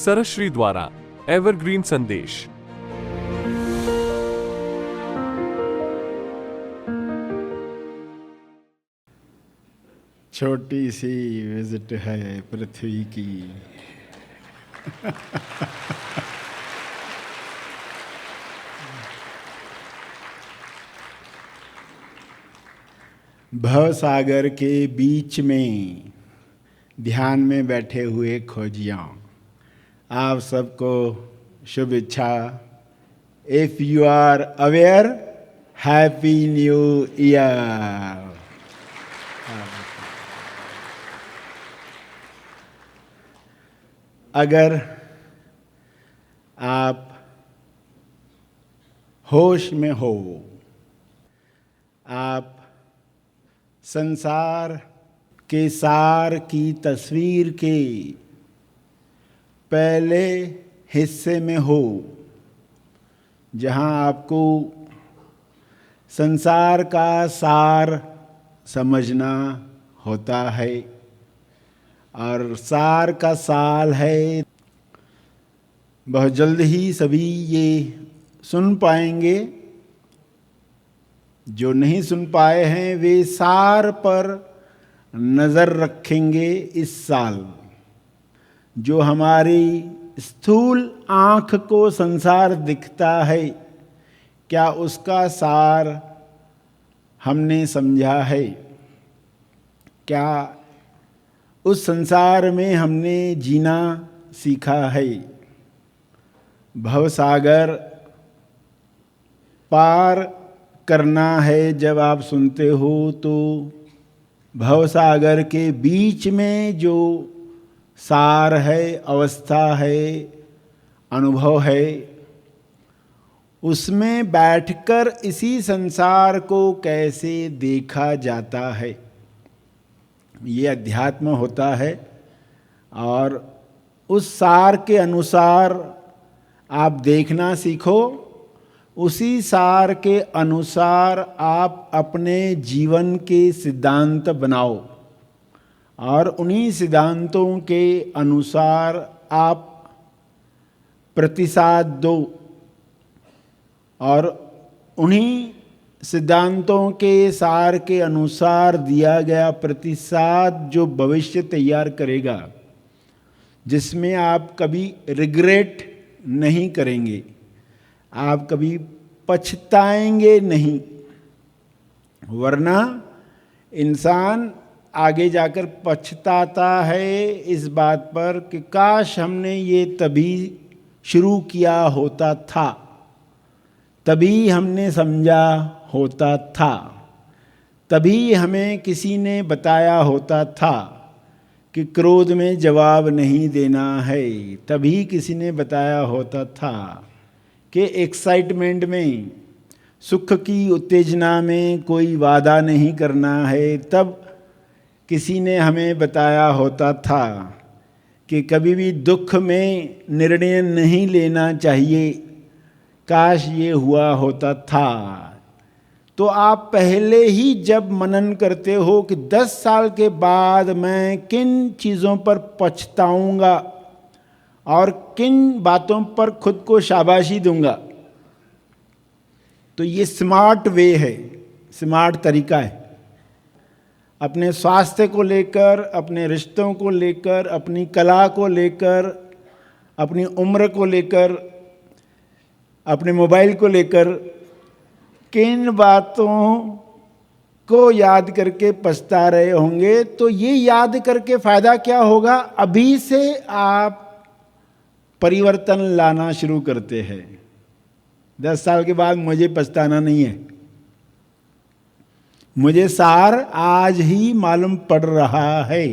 सरश्री द्वारा एवरग्रीन संदेश। छोटी सी विजिट है पृथ्वी की। भव सागर के बीच में ध्यान में बैठे हुए खोजियों, आप सबको शुभ इच्छा। If you are aware, happy new year. अगर आप होश में हो, आप संसार के सार की तस्वीर के पहले हिस्से में हो, जहां आपको संसार का सार समझना होता है, और सार का साल है। बहुत जल्द ही सभी ये सुन पाएंगे। जो नहीं सुन पाए हैं वे सार पर नज़र रखेंगे इस साल। जो हमारी स्थूल आँख को संसार दिखता है, क्या उसका सार हमने समझा है? क्या उस संसार में हमने जीना सीखा है? भवसागर पार करना है जब आप सुनते हो, तो भवसागर के बीच में जो सार है, अवस्था है, अनुभव है, उसमें बैठकर इसी संसार को कैसे देखा जाता है, ये अध्यात्म होता है। और उस सार के अनुसार आप देखना सीखो। उसी सार के अनुसार आप अपने जीवन के सिद्धांत बनाओ, और उन्हीं सिद्धांतों के अनुसार आप प्रतिसाद दो, और उन्हीं सिद्धांतों के सार के अनुसार दिया गया प्रतिसाद जो भविष्य तैयार करेगा, जिसमें आप कभी रिग्रेट नहीं करेंगे, आप कभी पछताएंगे नहीं। वरना इंसान आगे जाकर पछताता है इस बात पर कि काश हमने ये तभी शुरू किया होता था, तभी हमने समझा होता था, तभी हमें किसी ने बताया होता था कि क्रोध में जवाब नहीं देना है, तभी किसी ने बताया होता था कि एक्साइटमेंट में, सुख की उत्तेजना में कोई वादा नहीं करना है, तब किसी ने हमें बताया होता था कि कभी भी दुख में निर्णय नहीं लेना चाहिए, काश ये हुआ होता था। तो आप पहले ही जब मनन करते हो कि 10 साल के बाद मैं किन चीज़ों पर पछताऊंगा और किन बातों पर खुद को शाबाशी दूंगा, तो ये स्मार्ट वे है, स्मार्ट तरीका है। अपने स्वास्थ्य को लेकर, अपने रिश्तों को लेकर, अपनी कला को लेकर, अपनी उम्र को लेकर, अपने मोबाइल को लेकर, किन बातों को याद करके पछता रहे होंगे, तो ये याद करके फायदा क्या होगा? अभी से आप परिवर्तन लाना शुरू करते हैं। 10 साल के बाद मुझे पछताना नहीं है, मुझे सार आज ही मालूम पड़ रहा है।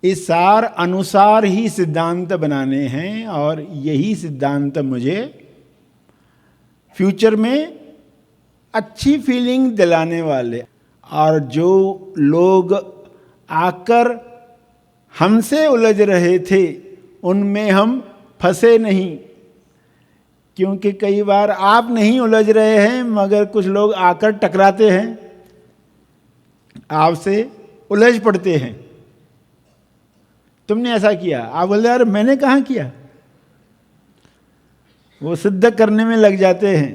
इस सार अनुसार ही सिद्धांत बनाने हैं, और यही सिद्धांत मुझे फ्यूचर में अच्छी फीलिंग दिलाने वाले। और जो लोग आकर हमसे उलझ रहे थे, उनमें हम फंसे नहीं, क्योंकि कई बार आप नहीं उलझ रहे हैं, मगर कुछ लोग आकर टकराते हैं, आपसे उलझ पड़ते हैं। तुमने ऐसा किया। आप बोलते यार मैंने कहाँ किया, वो सिद्ध करने में लग जाते हैं।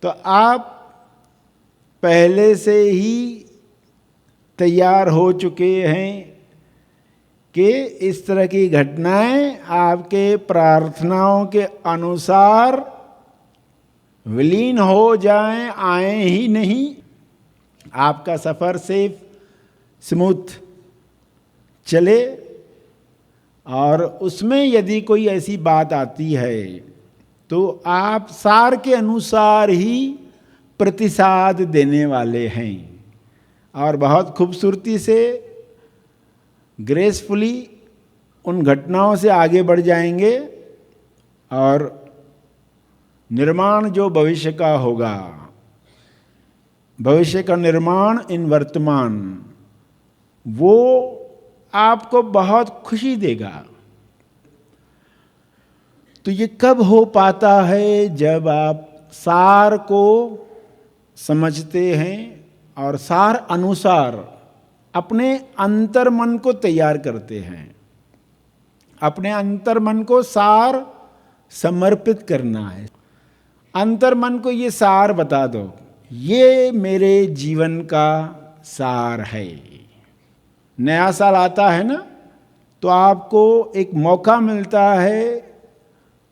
तो आप पहले से ही तैयार हो चुके हैं कि इस तरह की घटनाएं आपके प्रार्थनाओं के अनुसार विलीन हो जाएं, आए ही नहीं। आपका सफर सेफ स्मूथ चले। और उसमें यदि कोई ऐसी बात आती है तो आप सार के अनुसार ही प्रतिसाद देने वाले हैं और बहुत खूबसूरती से ग्रेसफुली उन घटनाओं से आगे बढ़ जाएंगे और निर्माण जो भविष्य का होगा, भविष्य का निर्माण इन वर्तमान, वो आपको बहुत खुशी देगा। तो ये कब हो पाता है? जब आप सार को समझते हैं और सार अनुसार अपने अंतर्मन को तैयार करते हैं। अपने अंतर्मन को सार समर्पित करना है। अंतर्मन को ये सार बता दो, ये मेरे जीवन का सार है। नया साल आता है ना, तो आपको एक मौका मिलता है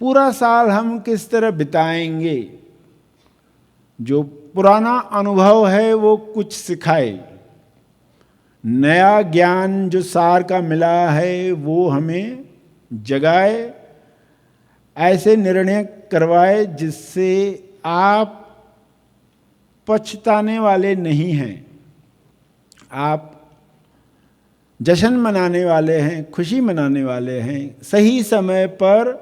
पूरा साल हम किस तरह बिताएंगे, जो पुराना अनुभव है वो कुछ सिखाए, नया ज्ञान जो सार का मिला है वो हमें जगाए, ऐसे निर्णय करवाए जिससे आप पछताने वाले नहीं हैं, आप जश्न मनाने वाले हैं, खुशी मनाने वाले हैं। सही समय पर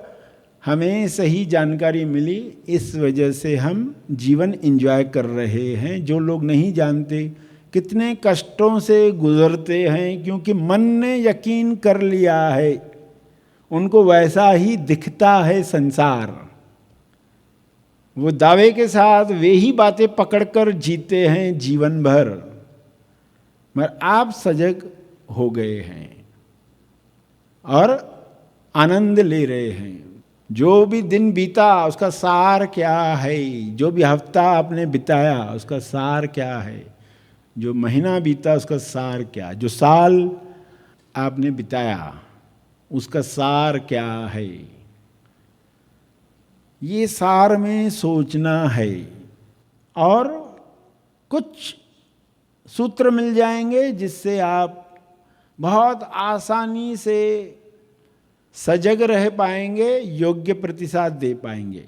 हमें सही जानकारी मिली, इस वजह से हम जीवन एंजॉय कर रहे हैं। जो लोग नहीं जानते कितने कष्टों से गुजरते हैं, क्योंकि मन ने यकीन कर लिया है, उनको वैसा ही दिखता है संसार। वो दावे के साथ वे ही बातें पकड़कर जीते हैं जीवन भर। मगर आप सजग हो गए हैं और आनंद ले रहे हैं। जो भी दिन बीता उसका सार क्या है, जो भी हफ्ता आपने बिताया उसका सार क्या है, जो महीना बीता उसका सार क्या, जो साल आपने बिताया उसका सार क्या है। ये सार में सोचना है और कुछ सूत्र मिल जाएंगे जिससे आप बहुत आसानी से सजग रह पाएंगे, योग्य प्रतिसाद दे पाएंगे।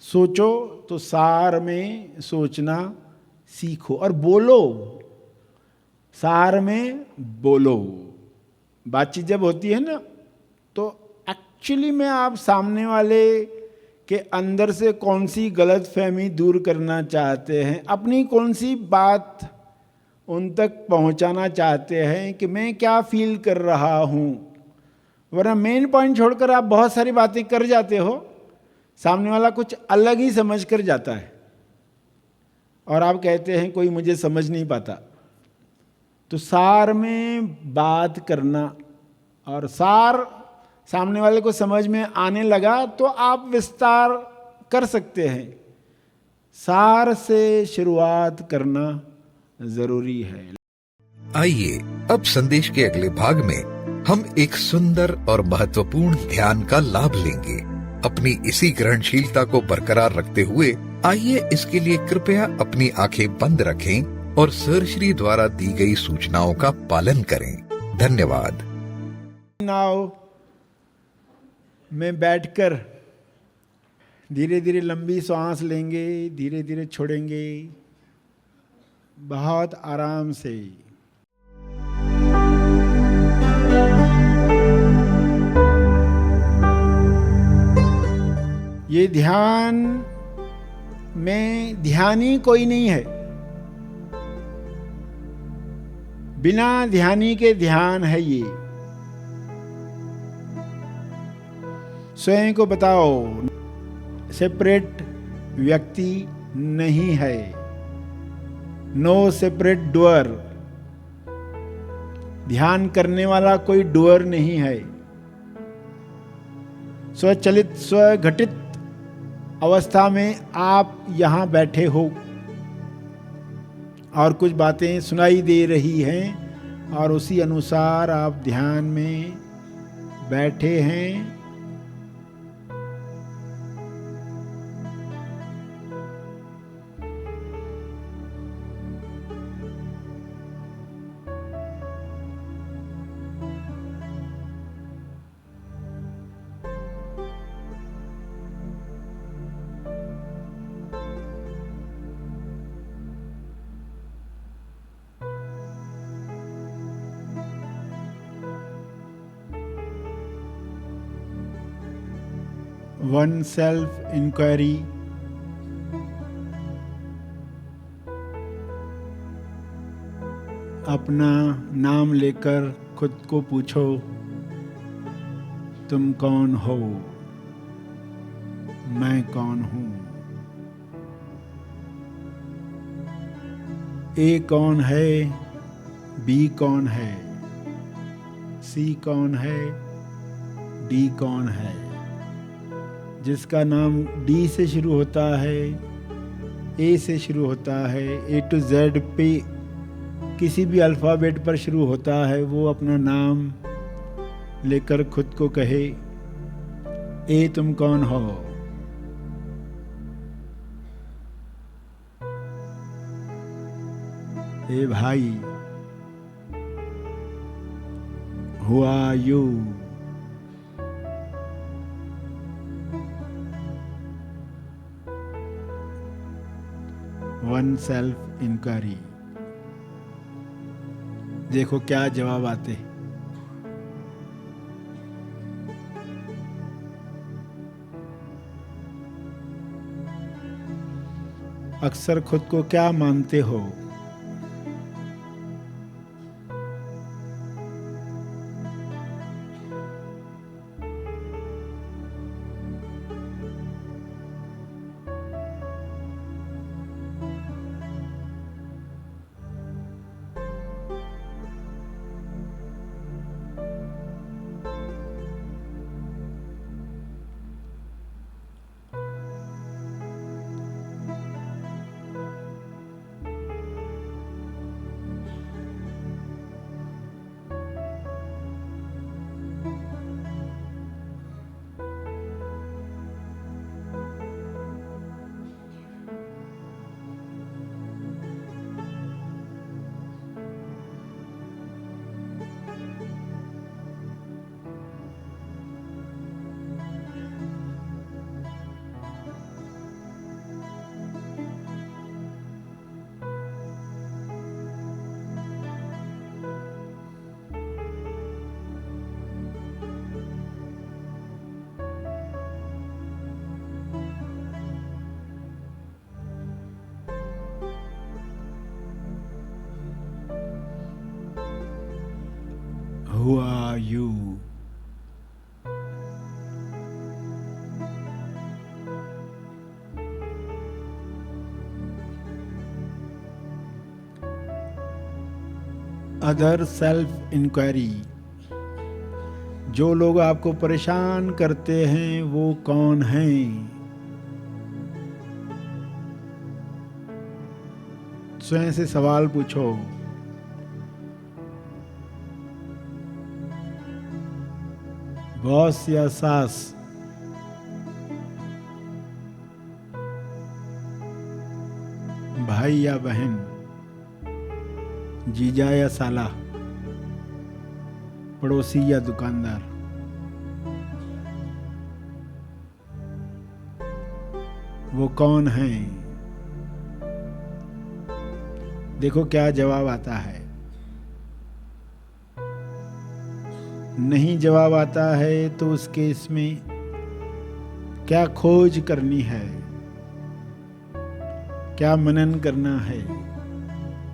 सोचो तो सार में सोचना सीखो और बोलो, सार में बोलो। बातचीत जब होती है ना, तो एक्चुअली में आप सामने वाले के अंदर से कौन सी गलत फहमी दूर करना चाहते हैं, अपनी कौन सी बात उन तक पहुंचाना चाहते हैं कि मैं क्या फील कर रहा हूं। वरना मेन पॉइंट छोड़कर आप बहुत सारी बातें कर जाते हो, सामने वाला कुछ अलग ही समझ कर जाता है और आप कहते हैं कोई मुझे समझ नहीं पाता। तो सार में बात करना, और सार सामने वाले को समझ में आने लगा तो आप विस्तार कर सकते हैं। सार से शुरुआत करना जरूरी है। आइए अब संदेश के अगले भाग में हम एक सुंदर और महत्वपूर्ण ध्यान का लाभ लेंगे। अपनी इसी ग्रहणशीलता को बरकरार रखते हुए आइए इसके लिए कृपया अपनी आंखें बंद रखें और सर श्री द्वारा दी गई सूचनाओं का पालन करें। धन्यवाद। नाउ में बैठकर धीरे धीरे लंबी सांस लेंगे, धीरे धीरे छोड़ेंगे, बहुत आराम से। ये ध्यान में ध्यानी कोई नहीं है, बिना ध्यानी के ध्यान है ये। स्वयं को बताओ, सेपरेट व्यक्ति नहीं है, नो सेपरेट डूअर। ध्यान करने वाला कोई डूअर नहीं है। स्वचलित स्वघटित अवस्था में आप यहां बैठे हो और कुछ बातें सुनाई दे रही हैं और उसी अनुसार आप ध्यान में बैठे हैं। वन सेल्फ इंक्वायरी, अपना नाम लेकर खुद को पूछो, तुम कौन हो, मैं कौन हूं। ए कौन है, बी कौन है, सी कौन है, डी कौन है। जिसका नाम डी से शुरू होता है, ए से शुरू होता है, ए टू जेड पे किसी भी अल्फ़ाबेट पर शुरू होता है, वो अपना नाम लेकर खुद को कहे, ए तुम कौन हो। ए भाई, who are you. One self inquiry. देखो क्या जवाब आते। अक्सर खुद को क्या मानते हो? Who are you? Other self inquiry. जो लोग आपको परेशान करते हैं वो कौन हैं? स्वयं से सवाल पूछो। बॉस या सास, भाई या बहन, जीजा या साला, पड़ोसी या दुकानदार। वो कौन हैं? देखो क्या जवाब आता है। नहीं जवाब आता है तो उस केस में क्या खोज करनी है, क्या मनन करना है,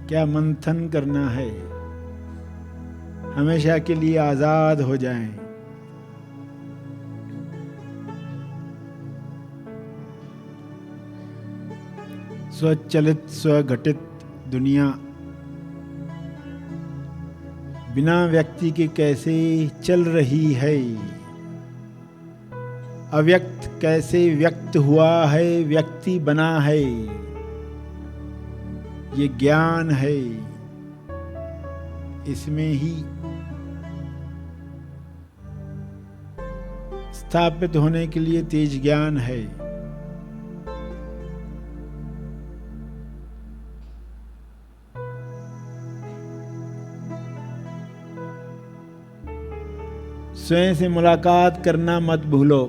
क्या मंथन करना है। हमेशा के लिए आजाद हो जाएं। स्वचलित स्वघटित दुनिया बिना व्यक्ति के कैसे चल रही है, अव्यक्त कैसे व्यक्त हुआ है, व्यक्ति बना है, ये ज्ञान है। इसमें ही स्थापित होने के लिए तेज ज्ञान है। स्वयं से मुलाकात करना मत भूलो।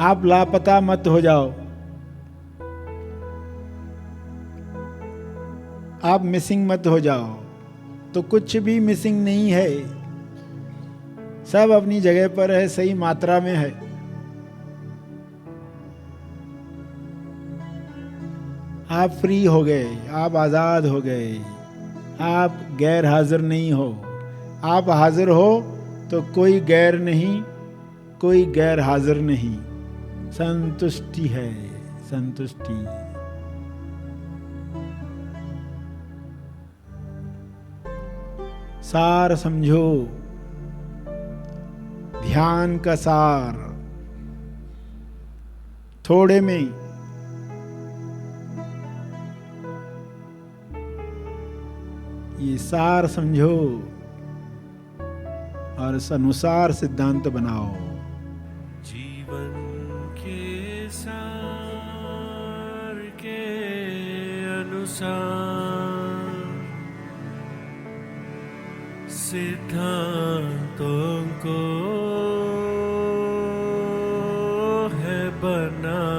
आप लापता मत हो जाओ, आप मिसिंग मत हो जाओ। तो कुछ भी मिसिंग नहीं है, सब अपनी जगह पर है, सही मात्रा में है। आप फ्री हो गए, आप आजाद हो गए, आप गैर हाजिर नहीं हो। आप हाजिर हो तो कोई गैर नहीं, कोई गैर हाजिर नहीं। संतुष्टि है, संतुष्टि। सार समझो, ध्यान का सार थोड़े में ये सार समझो और इस अनुसार सिद्धांत बनाओ। जीवन के सार के अनुसार सिद्धांतों को है बनाना।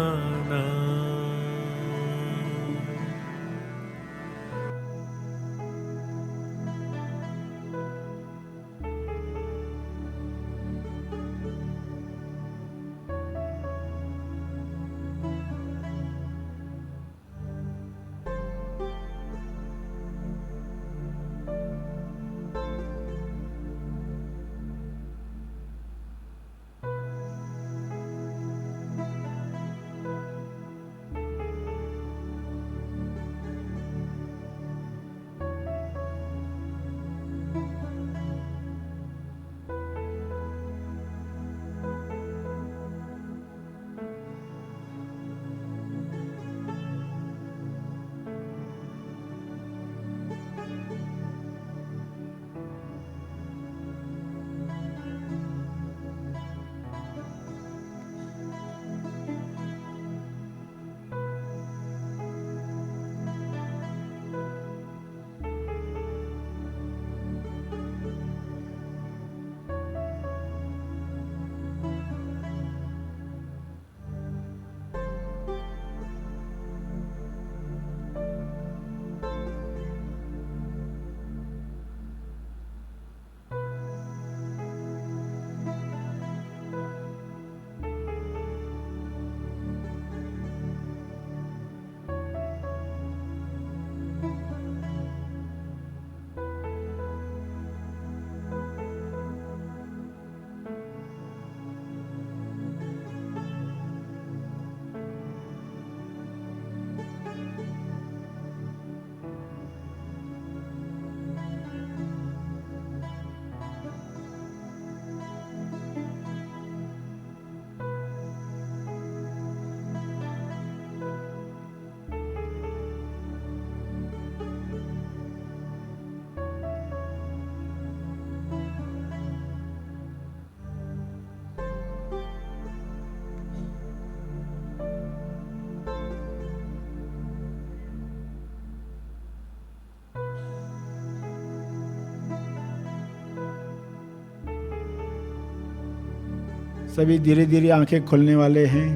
सभी धीरे धीरे आंखें खुलने वाले हैं।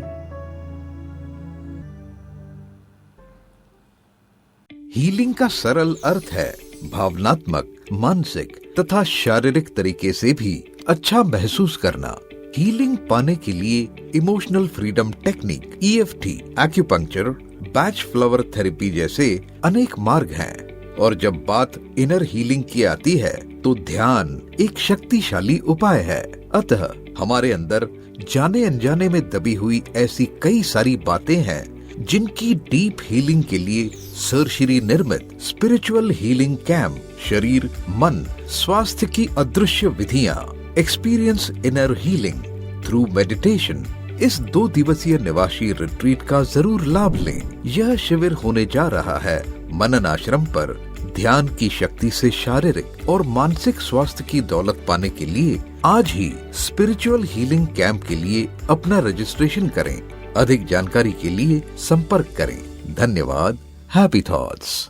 हीलिंग का सरल अर्थ है भावनात्मक, मानसिक तथा शारीरिक तरीके से भी अच्छा महसूस करना। हीलिंग पाने के लिए emotional freedom technique, EFT, acupuncture, batch flower therapy जैसे अनेक मार्ग हैं। और जब बात इनर हीलिंग की आती है तो ध्यान एक शक्तिशाली उपाय है। अतः हमारे अंदर जाने अनजाने में दबी हुई ऐसी कई सारी बातें हैं जिनकी डीप हीलिंग के लिए सर श्री निर्मित स्पिरिचुअल हीलिंग कैंप शरीर मन स्वास्थ्य की अदृश्य विधियां experience inner healing through meditation इस 2 दिवसीय निवासी रिट्रीट का जरूर लाभ लें। यह शिविर होने जा रहा है मनन आश्रम पर। ध्यान की शक्ति से शारीरिक और मानसिक स्वास्थ्य की दौलत पाने के लिए आज ही स्पिरिचुअल हीलिंग कैंप के लिए अपना रजिस्ट्रेशन करें। अधिक जानकारी के लिए संपर्क करें। धन्यवाद। Happy thoughts.